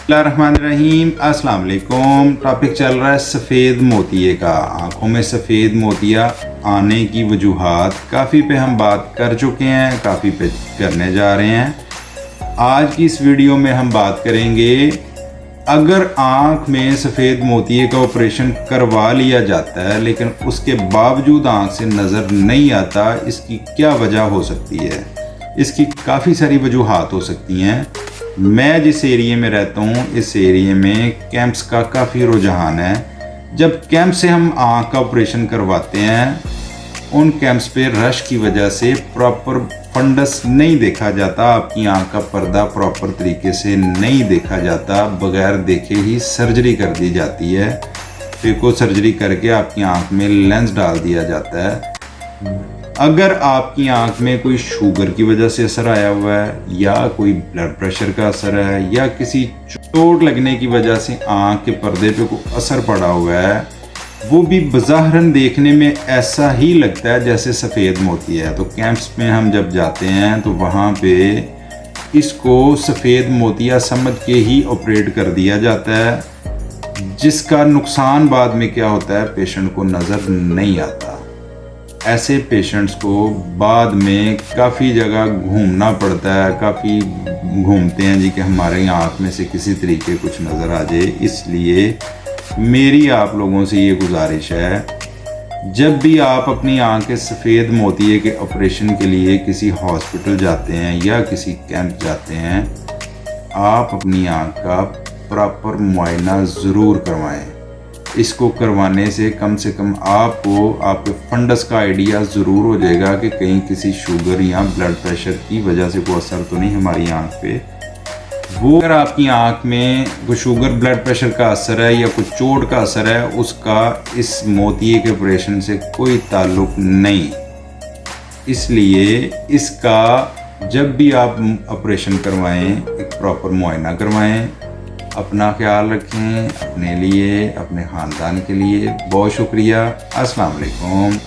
बिस्मिल्लाहिर्रहमानिर्रहीम। अस्सलाम वालेकुम। टॉपिक चल रहा है सफ़ेद मोतिये का। आँखों में सफ़ेद मोतिया आने की वजूहात काफ़ी पे हम बात कर चुके हैं, काफ़ी पे करने जा रहे हैं। आज की इस वीडियो में हम बात करेंगे, अगर आँख में सफ़ेद मोतिये का ऑपरेशन करवा लिया जाता है लेकिन उसके बावजूद आँख से नज़र नहीं आता, इसकी क्या वजह हो सकती है। इसकी काफ़ी सारी वजूहात हो सकती हैं। मैं जिस एरिया में रहता हूँ, इस एरिया में कैंप्स का काफ़ी रुझान है। जब कैंप से हम आँख का ऑपरेशन करवाते हैं, उन कैंप्स पे रश की वजह से प्रॉपर फंडस नहीं देखा जाता, आपकी आँख का पर्दा प्रॉपर तरीके से नहीं देखा जाता, बगैर देखे ही सर्जरी कर दी जाती है। फेको सर्जरी करके आपकी आँख में लेंस डाल दिया जाता है। अगर आपकी आंख में कोई शुगर की वजह से असर आया हुआ है, या कोई ब्लड प्रेशर का असर है, या किसी चोट लगने की वजह से आंख के पर्दे पे कोई असर पड़ा हुआ है, वो भी बज़ाहिरन देखने में ऐसा ही लगता है जैसे सफ़ेद मोती है। तो कैंप्स में हम जब जाते हैं तो वहाँ पे इसको सफ़ेद मोतिया समझ के ही ऑपरेट कर दिया जाता है, जिसका नुकसान बाद में क्या होता है, पेशेंट को नज़र नहीं आता। ऐसे पेशेंट्स को बाद में काफ़ी जगह घूमना पड़ता है, काफ़ी घूमते हैं जी कि हमारे आँख में से किसी तरीके कुछ नज़र आ जाए। इसलिए मेरी आप लोगों से ये गुजारिश है, जब भी आप अपनी आँख के सफ़ेद मोतिये के ऑपरेशन के लिए किसी हॉस्पिटल जाते हैं या किसी कैंप जाते हैं, आप अपनी आँख का प्रॉपर मुआयना ज़रूर करवाएं। इसको करवाने से कम आपको आपके फंडस का आइडिया ज़रूर हो जाएगा कि कहीं किसी शुगर या ब्लड प्रेशर की वजह से कोई असर तो नहीं हमारी आँख पे। वो अगर आपकी आँख में कोई शुगर ब्लड प्रेशर का असर है या कोई चोट का असर है, उसका इस मोतिये के ऑपरेशन से कोई ताल्लुक़ नहीं। इसलिए इसका जब भी आप ऑपरेशन करवाएं, एक प्रॉपर मुआयना करवाएं। अपना ख्याल रखें, अपने लिए, अपने ख़ानदान के लिए। बहुत शुक्रिया। अस्सलाम वालेकुम।